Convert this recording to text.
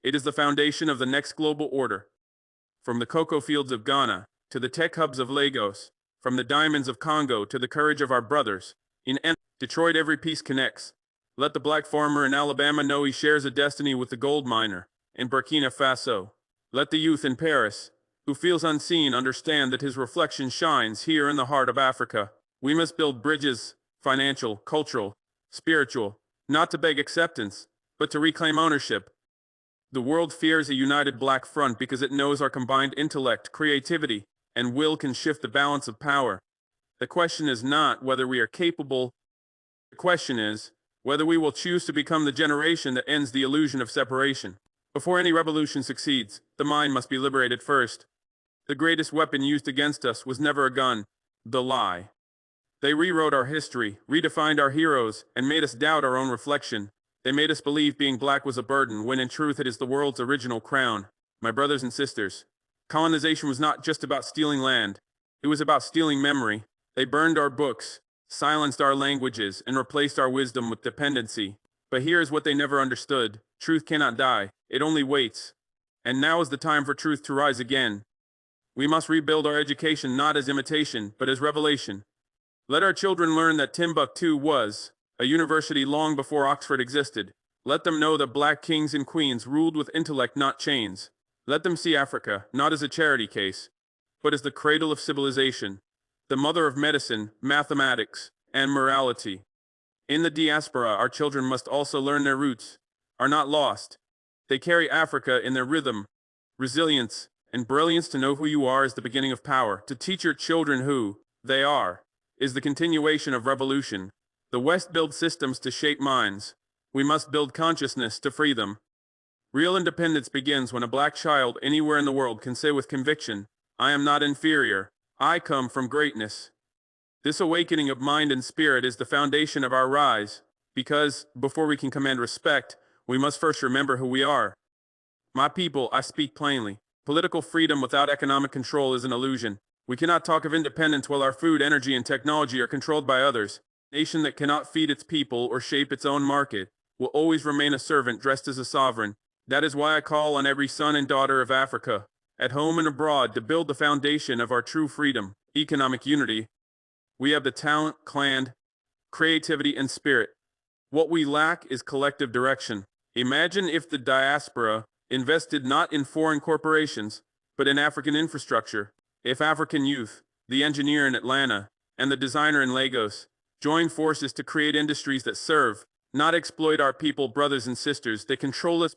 It is the foundation of the next global order. From the cocoa fields of Ghana to the tech hubs of Lagos, from the diamonds of Congo to the courage of our brothers in Detroit, every piece connects. Let the black farmer in Alabama know he shares a destiny with the gold miner in Burkina Faso. Let the youth in Paris, who feels unseen, understand that his reflection shines here in the heart of Africa. We must build bridges, financial, cultural, spiritual, not to beg acceptance, but to reclaim ownership. The world fears a united black front because it knows our combined intellect, creativity, and will can shift the balance of power. The question is not whether we are capable. The question is whether we will choose to become the generation that ends the illusion of separation. Before any revolution succeeds, the mind must be liberated first. The greatest weapon used against us was never a gun, the lie. They rewrote our history, redefined our heroes, and made us doubt our own reflection. They made us believe being black was a burden, when in truth it is the world's original crown. My brothers and sisters, colonization was not just about stealing land. It was about stealing memory. They burned our books, silenced our languages, and replaced our wisdom with dependency. But here is what they never understood. Truth cannot die. It only waits. And now is the time for truth to rise again. We must rebuild our education not as imitation, but as revelation. Let our children learn that Timbuktu was a university long before Oxford existed. Let them know that black kings and queens ruled with intellect, not chains. Let them see Africa not as a charity case, but as the cradle of civilization, the mother of medicine, mathematics, and morality. In the diaspora, our children must also learn their roots are not lost. They carry Africa in their rhythm, resilience, and brilliance. To know who you are is the beginning of power. To teach your children who they are is the continuation of revolution. The West builds systems to shape minds. We must build consciousness to free them. Real independence begins when a black child anywhere in the world can say with conviction, I am not inferior. I come from greatness. This awakening of mind and spirit is the foundation of our rise, because, before we can command respect, we must first remember who we are. My people, I speak plainly. Political freedom without economic control is an illusion. We cannot talk of independence while our food, energy, and technology are controlled by others. A nation that cannot feed its people or shape its own market will always remain a servant dressed as a sovereign. That is why I call on every son and daughter of Africa, at home and abroad, to build the foundation of our true freedom, economic unity. We have the talent, clan, creativity, and spirit. What we lack is collective direction. Imagine if the diaspora invested not in foreign corporations, but in African infrastructure. If African youth, the engineer in Atlanta, and the designer in Lagos, join forces to create industries that serve, not exploit our people, brothers and sisters, they control us.